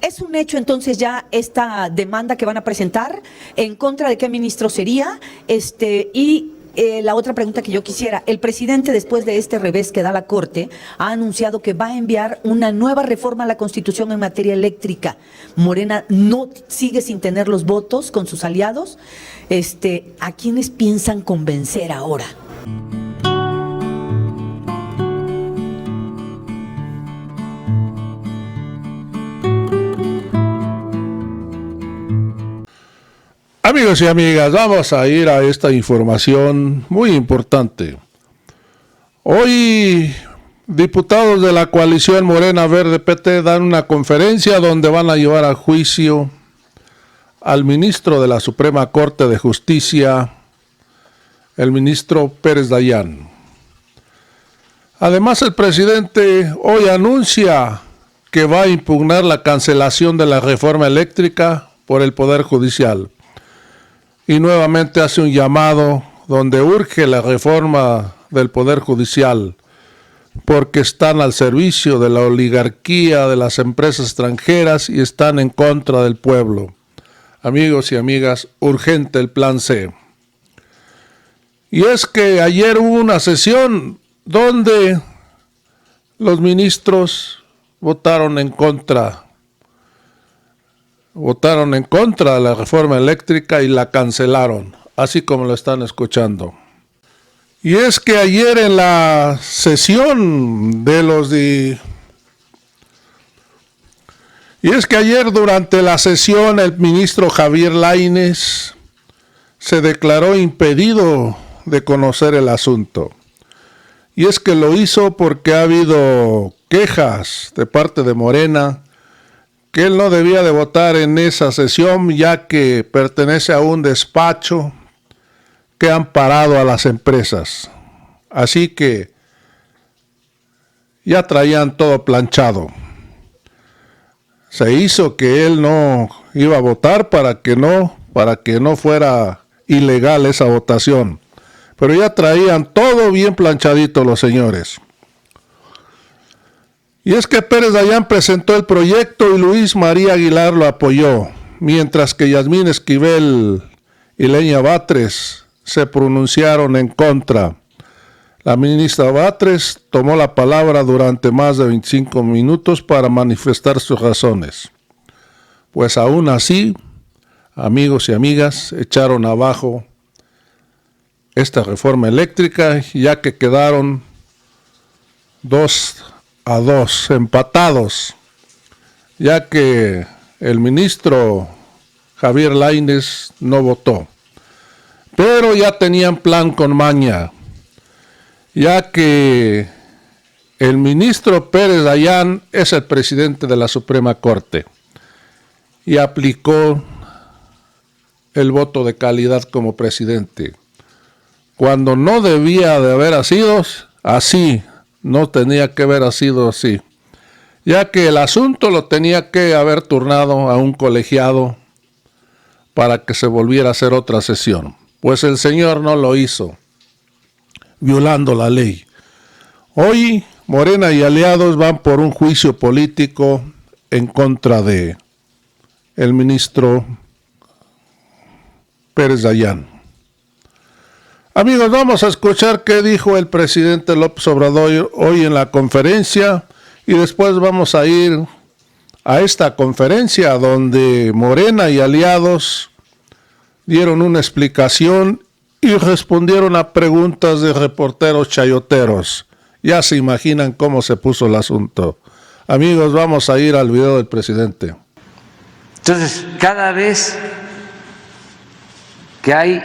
¿Es un hecho entonces ya esta demanda que van a presentar? ¿En contra de qué ministro sería? La otra pregunta que yo quisiera, el presidente, después de este revés que da la Corte, ha anunciado que va a enviar una nueva reforma a la Constitución en materia eléctrica. Morena no sigue sin tener los votos con sus aliados. ¿A quiénes piensan convencer ahora? Amigos y amigas, vamos a ir a esta información muy importante. Hoy, diputados de la coalición Morena Verde PT dan una conferencia donde van a llevar a juicio al ministro de la Suprema Corte de Justicia, el ministro Pérez Dayán. Además, el presidente hoy anuncia que va a impugnar la cancelación de la reforma eléctrica por el Poder Judicial. Y nuevamente hace un llamado donde urge la reforma del Poder Judicial, porque están al servicio de la oligarquía, de las empresas extranjeras y están en contra del pueblo. Amigos y amigas, urgente el plan C. Y es que ayer hubo una sesión donde los ministros votaron en contra de la reforma eléctrica y la cancelaron, así como lo están escuchando. Y es que ayer en la sesión durante la sesión el ministro Javier Lainez se declaró impedido de conocer el asunto. Y es que lo hizo porque ha habido quejas de parte de Morena que él no debía de votar en esa sesión, ya que pertenece a un despacho que han parado a las empresas. Así que ya traían todo planchado. Se hizo que él no iba a votar para que no fuera ilegal esa votación. Pero ya traían todo bien planchadito los señores. Y es que Pérez Dayán presentó el proyecto y Luis María Aguilar lo apoyó, mientras que Yasmín Esquivel y Leña Batres se pronunciaron en contra. La ministra Batres tomó la palabra durante más de 25 minutos para manifestar sus razones. Pues aún así, amigos y amigas, echaron abajo esta reforma eléctrica, ya que quedaron 2-2 empatados, ya que el ministro Javier Lainez no votó. Pero ya tenían plan con maña, ya que el ministro Pérez Dayán es el presidente de la Suprema Corte y aplicó el voto de calidad como presidente, cuando no debía de haber sido así. No tenía que haber sido así, ya que el asunto lo tenía que haber turnado a un colegiado para que se volviera a hacer otra sesión. Pues el señor no lo hizo, violando la ley. Hoy Morena y aliados van por un juicio político en contra de el ministro Pérez Dayán. Amigos, vamos a escuchar qué dijo el presidente López Obrador hoy en la conferencia y después vamos a ir a esta conferencia donde Morena y aliados dieron una explicación y respondieron a preguntas de reporteros chayoteros. Ya se imaginan cómo se puso el asunto. Amigos, vamos a ir al video del presidente. Entonces, cada vez que hay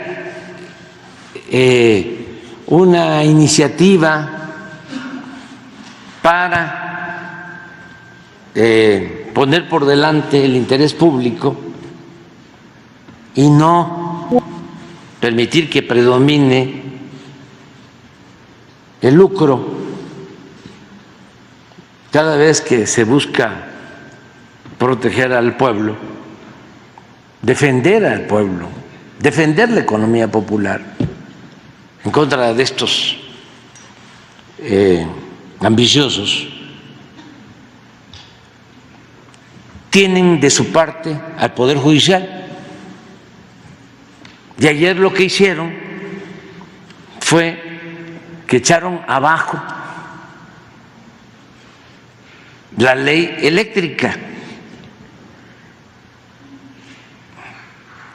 una iniciativa para poner por delante el interés público y no permitir que predomine el lucro, cada vez que se busca proteger al pueblo, defender al pueblo, defender la economía popular, en contra de estos ambiciosos, tienen de su parte al Poder Judicial. Y ayer lo que hicieron fue que echaron abajo la ley eléctrica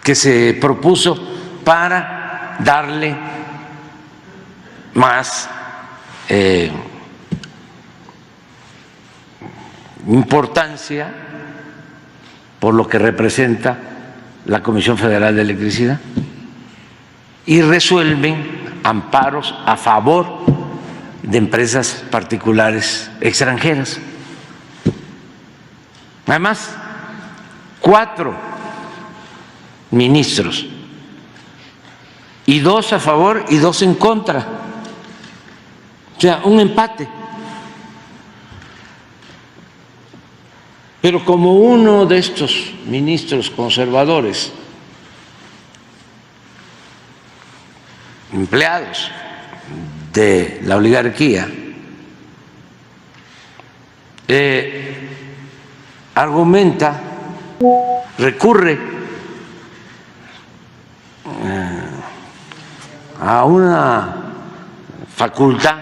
que se propuso para darle más importancia por lo que representa la Comisión Federal de Electricidad y resuelven amparos a favor de empresas particulares extranjeras. Además, 4 ministros, y 2 a favor y 2 en contra, o sea, un empate. Pero como uno de estos ministros conservadores, empleados de la oligarquía, argumenta, recurre a una facultad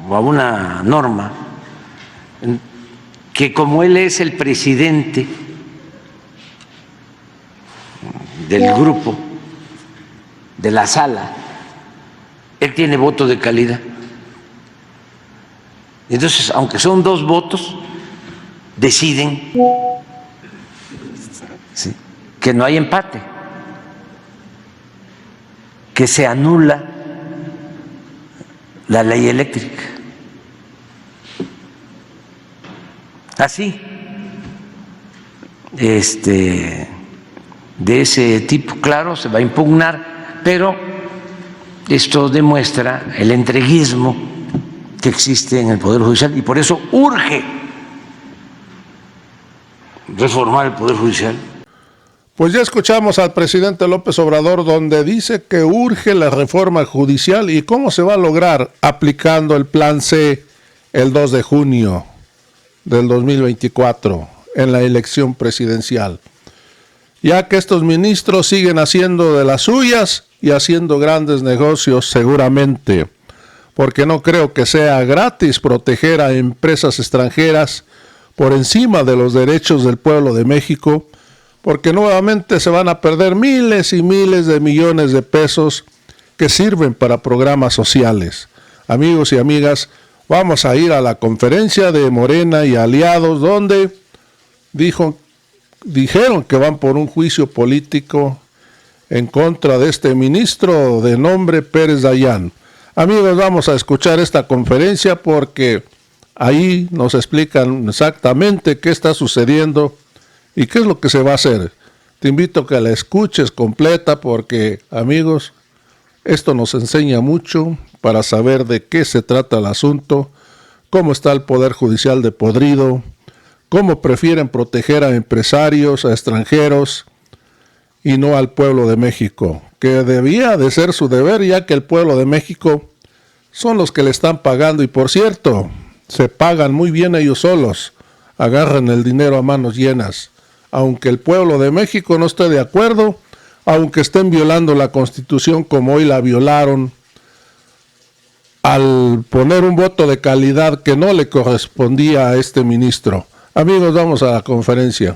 o a una norma que, como él es el presidente del grupo, de la sala, él tiene voto de calidad. Entonces, aunque son 2 votos, deciden, ¿sí?, que no hay empate, que se anula la ley eléctrica. Así, de ese tipo, claro, se va a impugnar, pero esto demuestra el entreguismo que existe en el Poder Judicial y por eso urge reformar el Poder Judicial. Pues ya escuchamos al presidente López Obrador, donde dice que urge la reforma judicial y cómo se va a lograr aplicando el Plan C el 2 de junio del 2024 en la elección presidencial, ya que estos ministros siguen haciendo de las suyas y haciendo grandes negocios seguramente, porque no creo que sea gratis proteger a empresas extranjeras por encima de los derechos del pueblo de México, porque nuevamente se van a perder miles y miles de millones de pesos que sirven para programas sociales. Amigos y amigas, vamos a ir a la conferencia de Morena y aliados, donde dijeron que van por un juicio político en contra de este ministro de nombre Pérez Dayán. Amigos, vamos a escuchar esta conferencia porque ahí nos explican exactamente qué está sucediendo y qué es lo que se va a hacer. Te invito a que la escuches completa porque, amigos, esto nos enseña mucho para saber de qué se trata el asunto, cómo está el Poder Judicial de podrido, cómo prefieren proteger a empresarios, a extranjeros y no al pueblo de México, que debía de ser su deber, ya que el pueblo de México son los que le están pagando y, por cierto, se pagan muy bien ellos solos, agarran el dinero a manos llenas. Aunque el pueblo de México no esté de acuerdo, aunque estén violando la Constitución como hoy la violaron, al poner un voto de calidad que no le correspondía a este ministro. Amigos, vamos a la conferencia.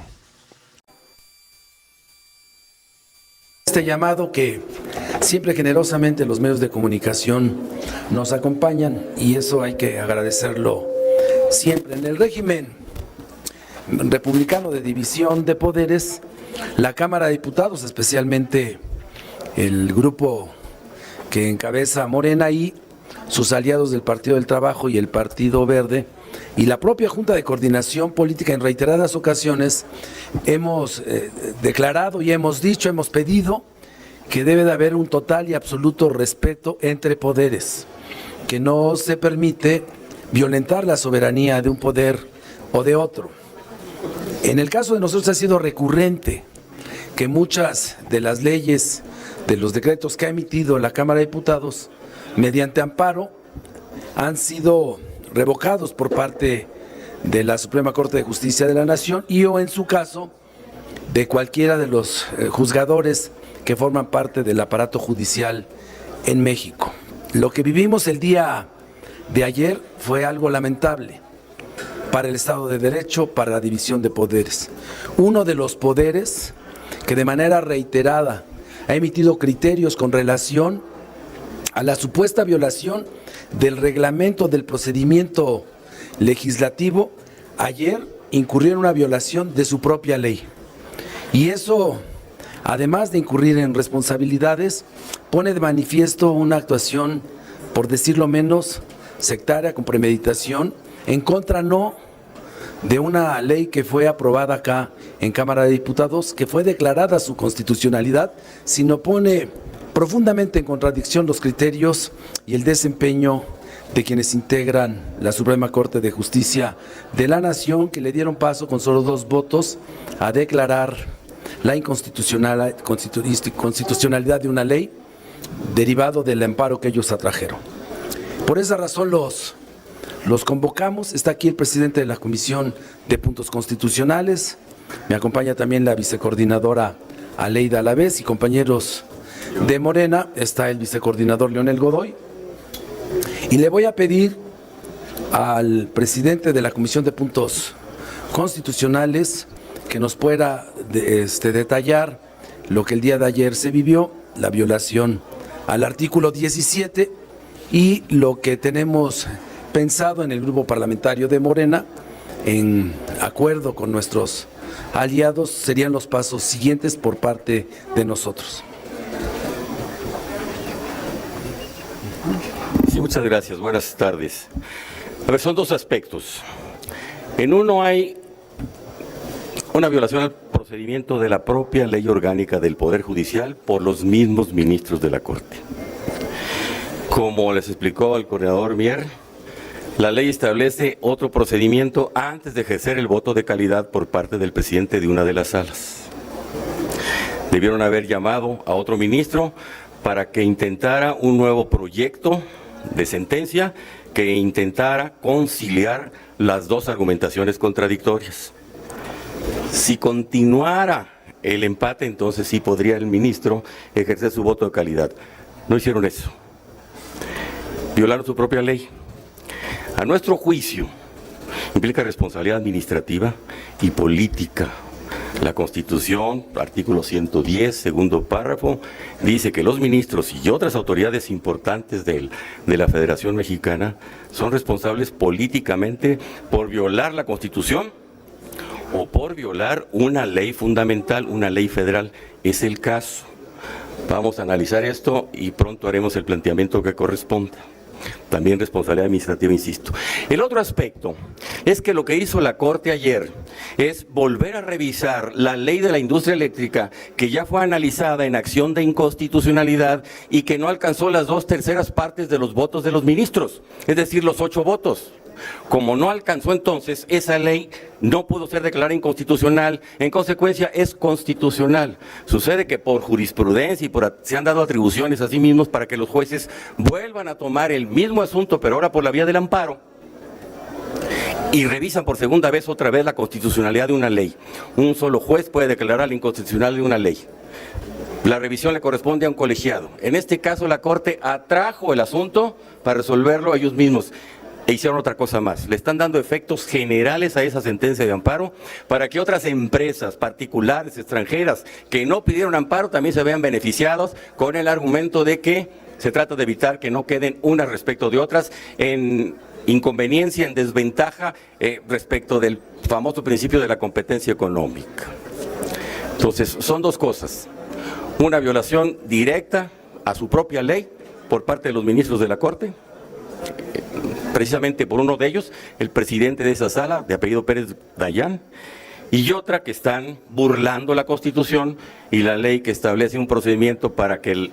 Este llamado que siempre generosamente los medios de comunicación nos acompañan, y eso hay que agradecerlo siempre. En el régimen republicano de división de poderes, la Cámara de Diputados, especialmente el grupo que encabeza Morena y sus aliados del Partido del Trabajo y el Partido Verde, y la propia Junta de Coordinación Política, en reiteradas ocasiones hemos declarado y hemos dicho, hemos pedido que debe de haber un total y absoluto respeto entre poderes, que no se permite violentar la soberanía de un poder o de otro. En el caso de nosotros ha sido recurrente que muchas de las leyes, de los decretos que ha emitido la Cámara de Diputados, mediante amparo, han sido revocados por parte de la Suprema Corte de Justicia de la Nación y o en su caso de cualquiera de los juzgadores que forman parte del aparato judicial en México. Lo que vivimos el día de ayer fue algo lamentable para el Estado de Derecho, para la división de poderes. Uno de los poderes que de manera reiterada ha emitido criterios con relación a la supuesta violación del reglamento del procedimiento legislativo, ayer incurrió en una violación de su propia ley. Y eso, además de incurrir en responsabilidades, pone de manifiesto una actuación, por decirlo menos, sectaria, con premeditación, en contra no de una ley que fue aprobada acá en Cámara de Diputados, que fue declarada su constitucionalidad, sino pone profundamente en contradicción los criterios y el desempeño de quienes integran la Suprema Corte de Justicia de la Nación, que le dieron paso con solo 2 votos a declarar la inconstitucionalidad de una ley derivado del amparo que ellos atrajeron. Por esa razón los convocamos. Está aquí el presidente de la Comisión de Puntos Constitucionales, me acompaña también la vicecoordinadora Aleida Alavés y compañeros de Morena, está el vicecoordinador Leonel Godoy. Y le voy a pedir al presidente de la Comisión de Puntos Constitucionales que nos pueda detallar lo que el día de ayer se vivió, la violación al artículo 17 y lo que tenemos pensado en el grupo parlamentario de Morena, en acuerdo con nuestros aliados, serían los pasos siguientes por parte de nosotros. Sí, muchas gracias. Buenas tardes. A ver, son 2 aspectos. En uno hay una violación al procedimiento de la propia ley orgánica del Poder Judicial por los mismos ministros de la Corte. Como les explicó el coordinador Mier, la ley establece otro procedimiento antes de ejercer el voto de calidad por parte del presidente de una de las salas. Debieron haber llamado a otro ministro para que intentara un nuevo proyecto de sentencia que intentara conciliar las 2 argumentaciones contradictorias. Si continuara el empate, entonces sí podría el ministro ejercer su voto de calidad. No hicieron eso. Violaron su propia ley. A nuestro juicio, implica responsabilidad administrativa y política. La Constitución, artículo 110, segundo párrafo, dice que los ministros y otras autoridades importantes de la Federación Mexicana son responsables políticamente por violar la Constitución o por violar una ley fundamental, una ley federal. Es el caso. Vamos a analizar esto y pronto haremos el planteamiento que corresponda. También responsabilidad administrativa, insisto. El otro aspecto es que lo que hizo la Corte ayer es volver a revisar la ley de la industria eléctrica, que ya fue analizada en acción de inconstitucionalidad y que no alcanzó las 2/3 partes de los votos de los ministros, es decir, los 8 votos. Como no alcanzó entonces, esa ley no pudo ser declarada inconstitucional, en consecuencia es constitucional. Sucede que por jurisprudencia y se han dado atribuciones a sí mismos para que los jueces vuelvan a tomar el mismo asunto, pero ahora por la vía del amparo, y revisan por segunda vez otra vez la constitucionalidad de una ley. Un solo juez puede declarar la inconstitucional de una ley. La revisión le corresponde a un colegiado. En este caso la Corte atrajo el asunto para resolverlo ellos mismos. E hicieron otra cosa más, le están dando efectos generales a esa sentencia de amparo para que otras empresas particulares, extranjeras, que no pidieron amparo también se vean beneficiados con el argumento de que se trata de evitar que no queden unas respecto de otras en inconveniencia, en desventaja respecto del famoso principio de la competencia económica. Entonces, son 2 cosas, una violación directa a su propia ley por parte de los ministros de la Corte, precisamente por uno de ellos, el presidente de esa sala, de apellido Pérez Dayán, y otra que están burlando la Constitución y la ley que establece un procedimiento para que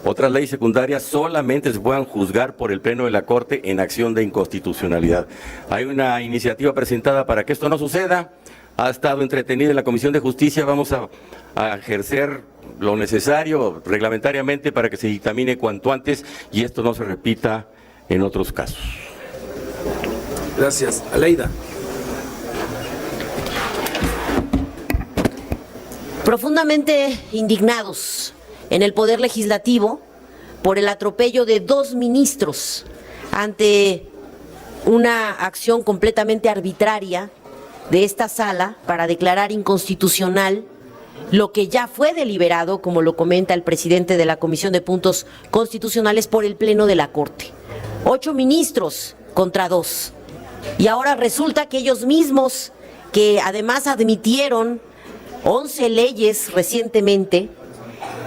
otras leyes secundarias solamente se puedan juzgar por el Pleno de la Corte en acción de inconstitucionalidad. Hay una iniciativa presentada para que esto no suceda, ha estado entretenida en la Comisión de Justicia, vamos a ejercer lo necesario reglamentariamente para que se dictamine cuanto antes y esto no se repita en otros casos. Gracias. Aleida. Profundamente indignados en el Poder Legislativo por el atropello de 2 ministros ante una acción completamente arbitraria de esta sala para declarar inconstitucional lo que ya fue deliberado, como lo comenta el presidente de la Comisión de Puntos Constitucionales, por el Pleno de la Corte. 8 ministros contra 2. Y ahora resulta que ellos mismos, que además admitieron 11 leyes recientemente,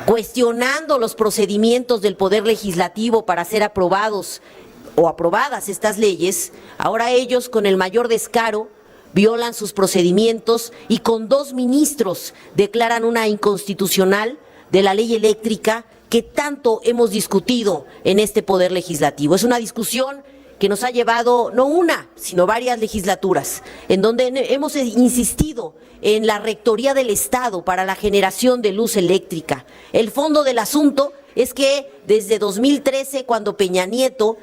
cuestionando los procedimientos del Poder Legislativo para ser aprobados o aprobadas estas leyes, ahora ellos, con el mayor descaro, violan sus procedimientos y con 2 ministros declaran una inconstitucional de la ley eléctrica que tanto hemos discutido en este Poder Legislativo. Es una discusión que nos ha llevado no una, sino varias legislaturas, en donde hemos insistido en la Rectoría del Estado para la generación de luz eléctrica. El fondo del asunto es que desde 2013, cuando Peña Nieto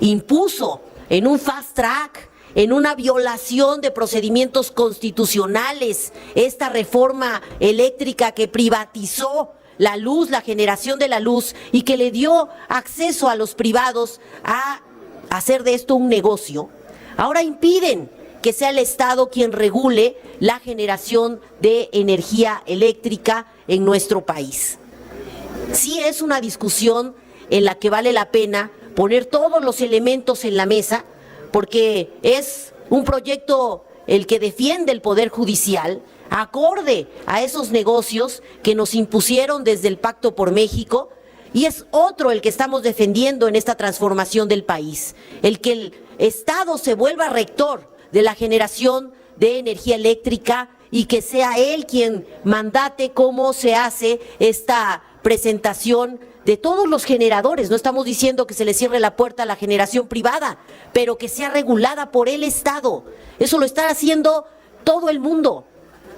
impuso en un fast track, en una violación de procedimientos constitucionales, esta reforma eléctrica que privatizó la luz, la generación de la luz, y que le dio acceso a los privados a hacer de esto un negocio, ahora impiden que sea el Estado quien regule la generación de energía eléctrica en nuestro país. Sí es una discusión en la que vale la pena poner todos los elementos en la mesa, porque es un proyecto el que defiende el Poder Judicial, acorde a esos negocios que nos impusieron desde el Pacto por México, y es otro el que estamos defendiendo en esta transformación del país, el que el Estado se vuelva rector de la generación de energía eléctrica y que sea él quien mandate cómo se hace esta presentación de todos los generadores. No estamos diciendo que se le cierre la puerta a la generación privada, pero que sea regulada por el Estado. Eso lo está haciendo todo el mundo.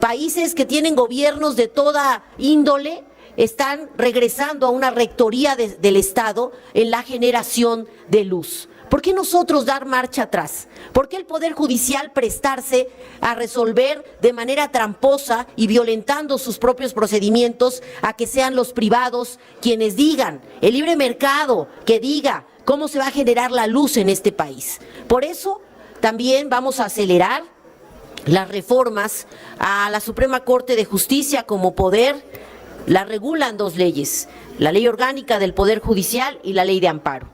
Países que tienen gobiernos de toda índole están regresando a una rectoría del Estado en la generación de luz. ¿Por qué nosotros dar marcha atrás? ¿Por qué el Poder Judicial prestarse a resolver de manera tramposa y violentando sus propios procedimientos a que sean los privados quienes digan, el libre mercado, que diga cómo se va a generar la luz en este país? Por eso también vamos a acelerar las reformas a la Suprema Corte de Justicia como poder. La regulan 2 leyes, la Ley Orgánica del Poder Judicial y la Ley de Amparo.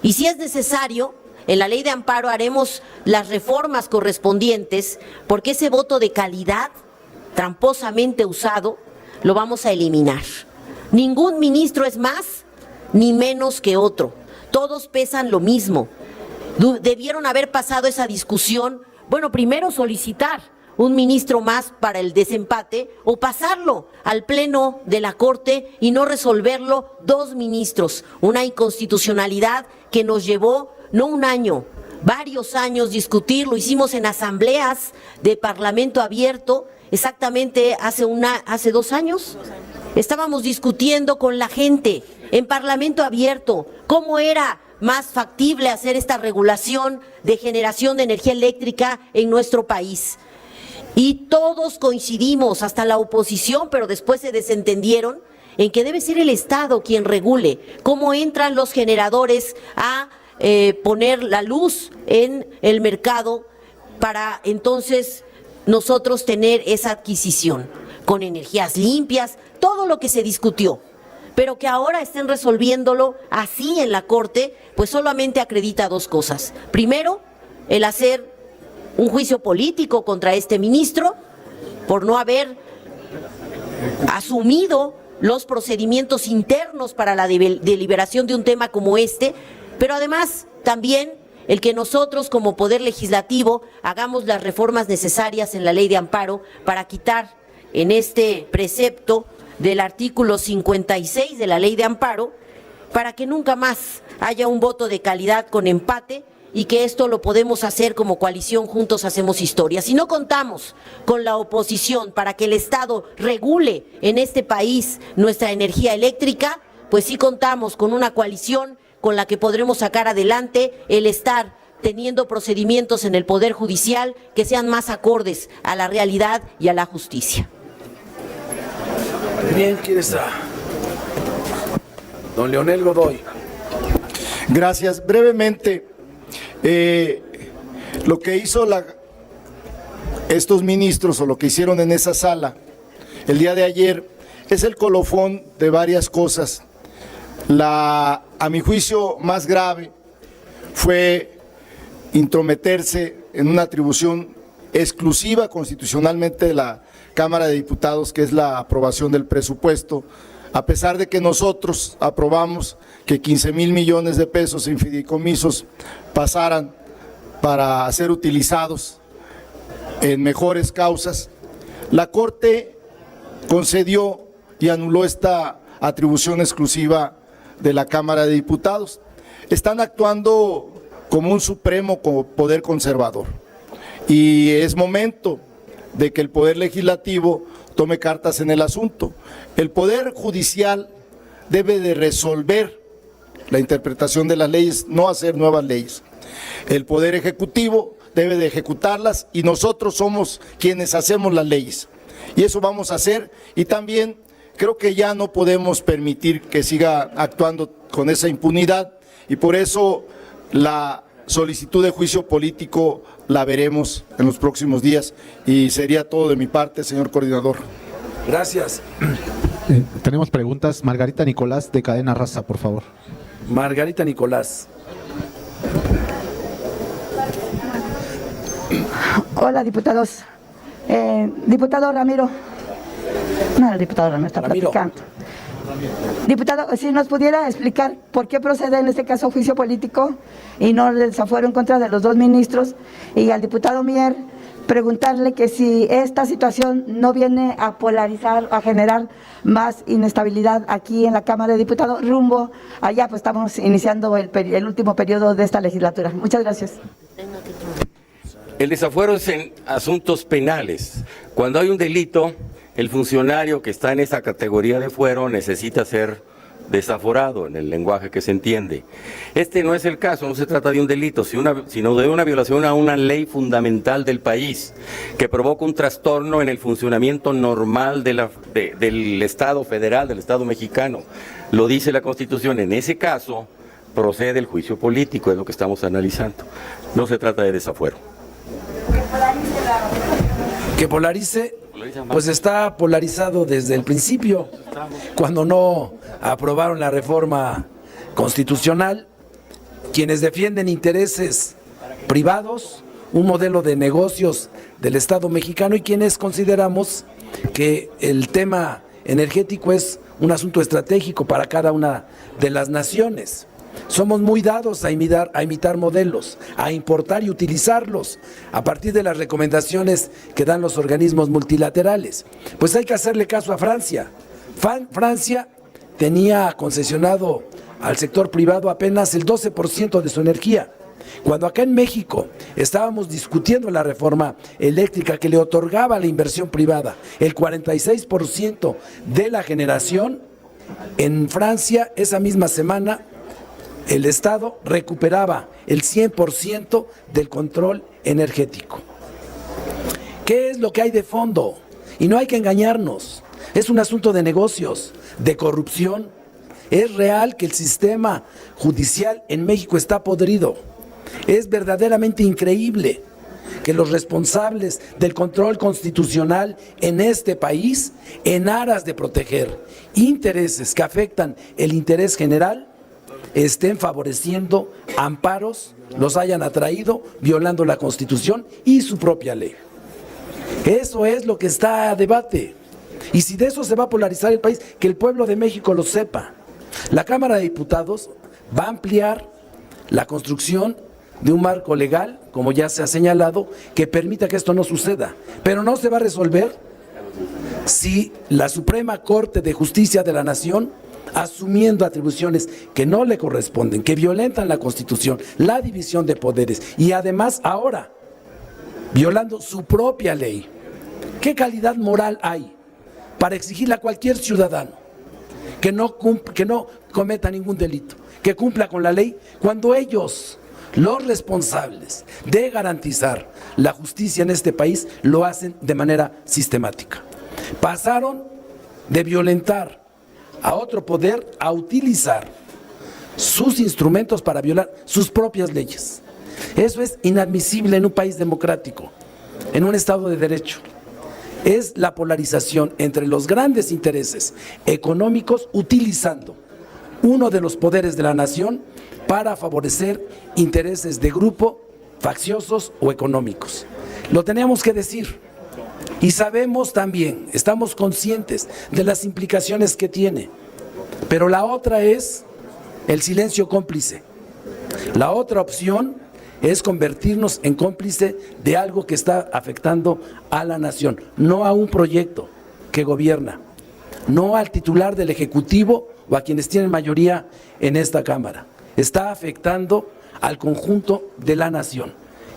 Y si es necesario, en la Ley de Amparo haremos las reformas correspondientes, porque ese voto de calidad tramposamente usado lo vamos a eliminar. Ningún ministro es más ni menos que otro, todos pesan lo mismo. Debieron haber pasado esa discusión, bueno, primero solicitar un ministro más para el desempate o pasarlo al Pleno de la Corte y no resolverlo 2 ministros, una inconstitucionalidad que nos llevó no un año, varios años discutir. Lo hicimos en asambleas de Parlamento abierto, exactamente hace 2 años. Estábamos discutiendo con la gente en Parlamento abierto cómo era más factible hacer esta regulación de generación de energía eléctrica en nuestro país. Y todos coincidimos, hasta la oposición, pero después se desentendieron, en que debe ser el Estado quien regule cómo entran los generadores a poner la luz en el mercado para entonces nosotros tener esa adquisición con energías limpias, todo lo que se discutió. Pero que ahora estén resolviéndolo así en la Corte, pues solamente acredita 2 cosas. Primero, el hacer un juicio político contra este ministro por no haber asumido los procedimientos internos para la deliberación de un tema como este, pero además también el que nosotros como Poder Legislativo hagamos las reformas necesarias en la Ley de Amparo para quitar en este precepto del artículo 56 de la Ley de Amparo, para que nunca más haya un voto de calidad con empate, y que esto lo podemos hacer como coalición Juntos Hacemos Historia. Si no contamos con la oposición para que el Estado regule en este país nuestra energía eléctrica, pues sí contamos con una coalición con la que podremos sacar adelante el estar teniendo procedimientos en el Poder Judicial que sean más acordes a la realidad y a la justicia. Bien, ¿quién está? Don Leonel Godoy. Gracias. Brevemente, lo que hizo estos ministros o lo que hicieron en esa sala el día de ayer es el colofón de varias cosas. A mi juicio, más grave fue intrometerse en una atribución exclusiva constitucionalmente de la Cámara de Diputados, que es la aprobación del presupuesto, a pesar de que nosotros aprobamos que 15,000 millones de pesos en fideicomisos pasaran para ser utilizados en mejores causas. La Corte concedió y anuló esta atribución exclusiva de la Cámara de Diputados. Están actuando como un supremo poder conservador y es momento de que el Poder Legislativo tome cartas en el asunto. El Poder Judicial debe de resolver la interpretación de las leyes, no hacer nuevas leyes. El Poder Ejecutivo debe de ejecutarlas y nosotros somos quienes hacemos las leyes. Y eso vamos a hacer, y también creo que ya no podemos permitir que siga actuando con esa impunidad, y por eso la solicitud de juicio político la veremos en los próximos días, y sería todo de mi parte, señor coordinador. Gracias. Tenemos preguntas. Margarita Nicolás, de Cadena Raza, por favor. Margarita Nicolás. Hola, diputados. Diputado Ramiro. No, el diputado Ramiro está platicando. Diputado, si nos pudiera explicar por qué procede en este caso juicio político y no el desafuero en contra de los dos ministros, y al diputado Mier preguntarle que si esta situación no viene a polarizar, a generar más inestabilidad aquí en la Cámara de Diputados rumbo allá, pues estamos iniciando el último periodo de esta legislatura. Muchas gracias. El desafuero es en asuntos penales. Cuando hay un delito, el funcionario que está en esa categoría de fuero necesita ser desaforado en el lenguaje que se entiende. Este no es el caso, no se trata de un delito, sino de una violación a una ley fundamental del país que provoca un trastorno en el funcionamiento normal del Estado federal, del Estado mexicano. Lo dice la Constitución. En ese caso procede el juicio político, es lo que estamos analizando. No se trata de desafuero. Que polarice, pues está polarizado desde el principio, cuando no aprobaron la reforma constitucional, quienes defienden intereses privados, un modelo de negocios del Estado mexicano, y quienes consideramos que el tema energético es un asunto estratégico para cada una de las naciones. Somos muy dados a imitar modelos, a importar y utilizarlos a partir de las recomendaciones que dan los organismos multilaterales. Pues hay que hacerle caso a Francia. Francia tenía concesionado al sector privado apenas el 12% de su energía. Cuando acá en México estábamos discutiendo la reforma eléctrica que le otorgaba a la inversión privada el 46% de la generación, en Francia esa misma semana el Estado recuperaba el 100% del control energético. ¿Qué es lo que hay de fondo? Y no hay que engañarnos. Es un asunto de negocios, de corrupción. Es real que el sistema judicial en México está podrido. Es verdaderamente increíble que los responsables del control constitucional en este país, en aras de proteger intereses que afectan el interés general, estén favoreciendo amparos, los hayan atraído, violando la Constitución y su propia ley. Eso es lo que está a debate. Y si de eso se va a polarizar el país, que el pueblo de México lo sepa. La Cámara de Diputados va a ampliar la construcción de un marco legal, como ya se ha señalado, que permita que esto no suceda. Pero no se va a resolver si la Suprema Corte de Justicia de la Nación, asumiendo atribuciones que no le corresponden, que violentan la Constitución, la división de poderes, y además ahora violando su propia ley. ¿Qué calidad moral hay para exigirle a cualquier ciudadano que no cometa ningún delito, que cumpla con la ley, cuando ellos, los responsables de garantizar la justicia en este país, lo hacen de manera sistemática? Pasaron de violentar a otro poder a utilizar sus instrumentos para violar sus propias leyes. Eso es inadmisible en un país democrático, en un Estado de Derecho. Es la polarización entre los grandes intereses económicos utilizando uno de los poderes de la nación para favorecer intereses de grupo, facciosos o económicos. Lo tenemos que decir. Y sabemos también, estamos conscientes de las implicaciones que tiene. Pero la otra es el silencio cómplice. La otra opción es convertirnos en cómplice de algo que está afectando a la nación, no a un proyecto que gobierna, no al titular del Ejecutivo o a quienes tienen mayoría en esta Cámara. Está afectando al conjunto de la nación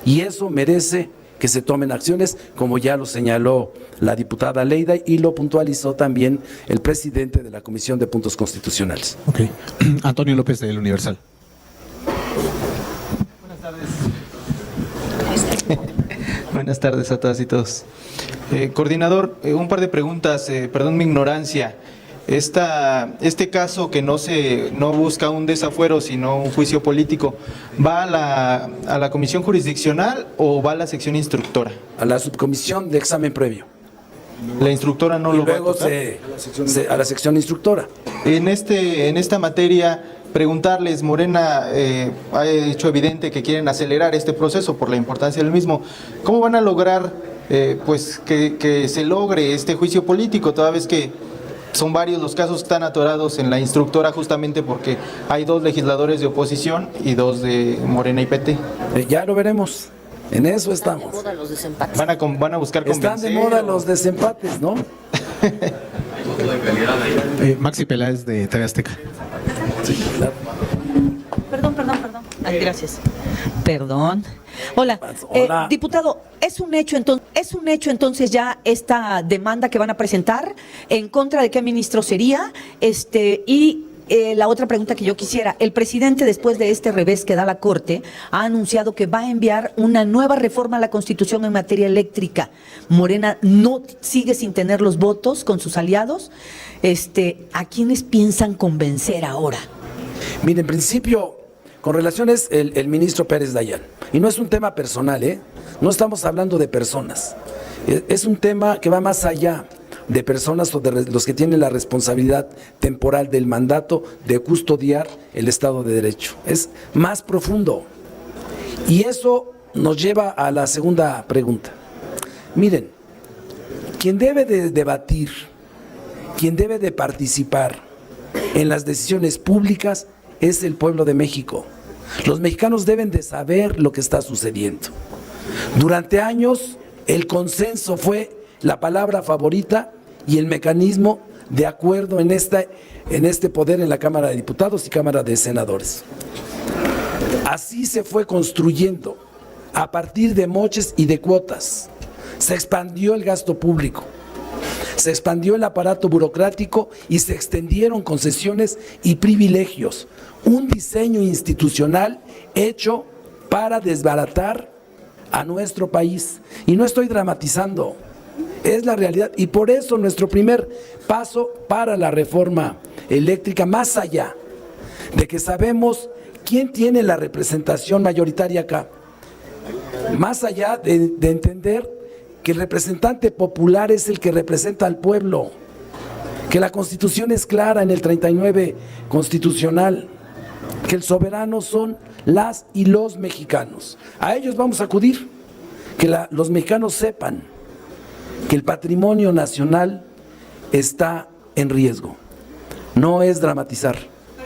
y eso merece que se tomen acciones, como ya lo señaló la diputada Leida y lo puntualizó también el presidente de la Comisión de Puntos Constitucionales. Ok. Antonio López, del Universal. Buenas tardes a todas y todos. Coordinador, un par de preguntas, perdón mi ignorancia. Este caso que no busca un desafuero, sino un juicio político, ¿va a la comisión jurisdiccional o va a la sección instructora? A la subcomisión de examen previo. La instructora no Y lo va a luego tocar. a la sección instructora. En esta materia, preguntarles, Morena ha hecho evidente que quieren acelerar este proceso por la importancia del mismo. ¿Cómo van a lograr pues que se logre este juicio político, toda vez que son varios los casos que están atorados en la instructora, justamente porque hay 2 legisladores de oposición y 2 de Morena y PT? Ya lo veremos. En eso estamos. Están de moda los desempates. Van a buscar convencer. Están de moda los desempates, ¿no? Maxi Peláez, de TV Azteca. Perdón. Ay, gracias. Perdón. Hola. Hola. Diputado, ¿es un hecho entonces ya esta demanda que van a presentar en contra de qué ministro sería? La otra pregunta que yo quisiera, el presidente, después de este revés que da la Corte, ha anunciado que va a enviar una nueva reforma a la Constitución en materia eléctrica. Morena no sigue sin tener los votos con sus aliados. ¿A quiénes piensan convencer ahora? Mire, en principio, con relaciones el ministro Pérez Dayán, y no es un tema personal, no estamos hablando de personas, es un tema que va más allá de personas o de los que tienen la responsabilidad temporal del mandato de custodiar el Estado de Derecho. Es más profundo. Y eso nos lleva a la segunda pregunta. Miren, quien debe de debatir, quien debe de participar en las decisiones públicas es el pueblo de México. Los mexicanos deben de saber lo que está sucediendo. Durante años el consenso fue la palabra favorita y el mecanismo de acuerdo en este poder en la Cámara de Diputados y Cámara de Senadores. Así se fue construyendo a partir de moches y de cuotas. Se expandió el gasto público, se expandió el aparato burocrático y se extendieron concesiones y privilegios. Un diseño institucional hecho para desbaratar a nuestro país. Y no estoy dramatizando, es la realidad. Y por eso nuestro primer paso para la reforma eléctrica, más allá de que sabemos quién tiene la representación mayoritaria acá, más allá de entender que el representante popular es el que representa al pueblo, que la Constitución es clara en el 39 constitucional, que el soberano son las y los mexicanos. A ellos vamos a acudir, que los mexicanos sepan que el patrimonio nacional está en riesgo. No es dramatizar,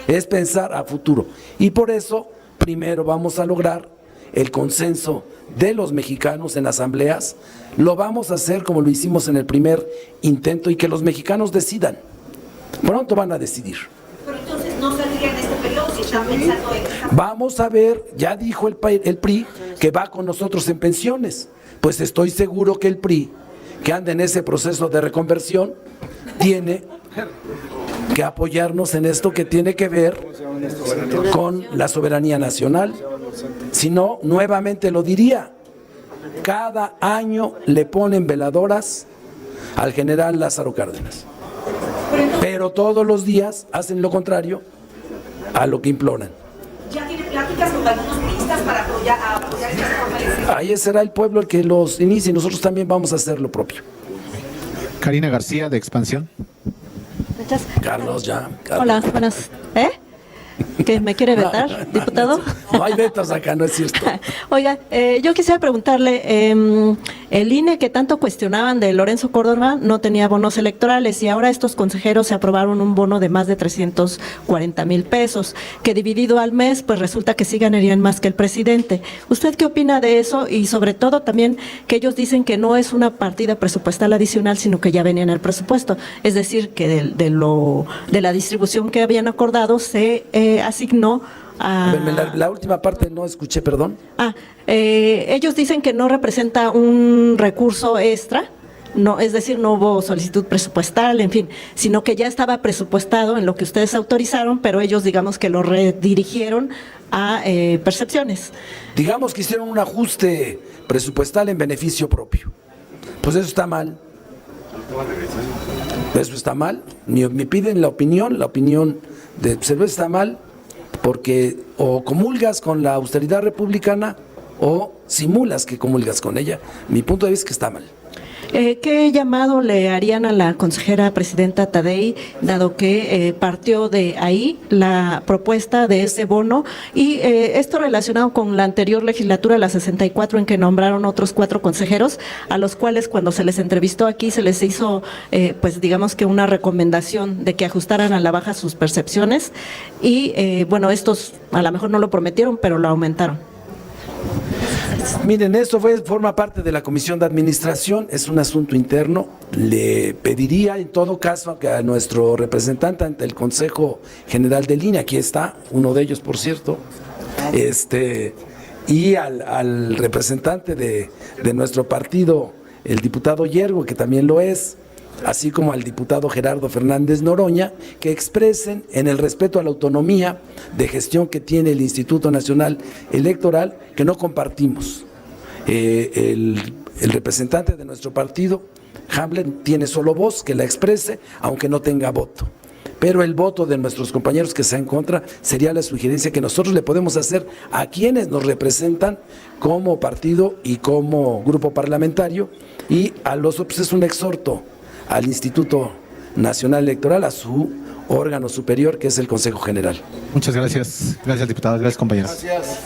es pensar a futuro. Y por eso, primero vamos a lograr el consenso de los mexicanos en asambleas. Lo vamos a hacer como lo hicimos en el primer intento y que los mexicanos decidan. Pronto van a decidir. Pero entonces no saldría en este periodo si están pensando en... Vamos a ver, ya dijo el PRI que va con nosotros en pensiones. Pues estoy seguro que el PRI, que anda en ese proceso de reconversión, tiene que apoyarnos en esto que tiene que ver con la soberanía nacional. Si no, nuevamente lo diría, cada año le ponen veladoras al general Lázaro Cárdenas. pero todos los días hacen lo contrario a lo que imploran. ¿Ya tiene pláticas con algunos priistas para apoyar esta reforma eléctrica? Ahí será el pueblo el que los inicie, nosotros también vamos a hacer lo propio. Karina García, de Expansión. Carlos, ya. Carlos. Hola, buenas. ¿Que me quiere vetar, diputado? No hay vetos acá, no es cierto. Oiga, yo quisiera preguntarle, el INE que tanto cuestionaban de Lorenzo Córdoba no tenía bonos electorales y ahora estos consejeros se aprobaron un bono de más de 340,000 pesos, que dividido al mes, pues resulta que sí ganarían más que el presidente. ¿Usted qué opina de eso? Y sobre todo también que ellos dicen que no es una partida presupuestal adicional, sino que ya venía en el presupuesto. Es decir, que de la distribución que habían acordado se asignó a... La última parte no escuché, perdón. Ellos dicen que no representa un recurso extra, no, es decir, no hubo solicitud presupuestal, en fin, sino que ya estaba presupuestado en lo que ustedes autorizaron, pero ellos digamos que lo redirigieron a percepciones. Digamos que hicieron un ajuste presupuestal en beneficio propio. Pues eso está mal. Eso está mal. Me piden la opinión de Cerveza está mal porque o comulgas con la austeridad republicana o simulas que comulgas con ella. Mi punto de vista es que está mal. ¿Qué llamado le harían a la consejera presidenta Tadei, dado que partió de ahí la propuesta de ese bono? Y esto relacionado con la anterior legislatura, la 64, en que nombraron otros 4 consejeros, a los cuales cuando se les entrevistó aquí se les hizo, pues digamos que una recomendación de que ajustaran a la baja sus percepciones. Y bueno, estos a lo mejor no lo prometieron, pero lo aumentaron. Miren, esto forma parte de la Comisión de Administración, es un asunto interno. Le pediría en todo caso que a nuestro representante ante el Consejo General del INE, aquí está, uno de ellos por cierto, y al representante de nuestro partido, el diputado Yergo, que también lo es, así como al diputado Gerardo Fernández Noroña, que expresen en el respeto a la autonomía de gestión que tiene el Instituto Nacional Electoral, que no compartimos. El representante de nuestro partido, Hamlet, tiene solo voz, que la exprese, aunque no tenga voto. Pero el voto de nuestros compañeros que sea en contra sería la sugerencia que nosotros le podemos hacer a quienes nos representan como partido y como grupo parlamentario, y a los otros es un exhorto al Instituto Nacional Electoral, a su órgano superior, que es el Consejo General. Muchas gracias. Gracias, diputado. Gracias, compañeros. Gracias.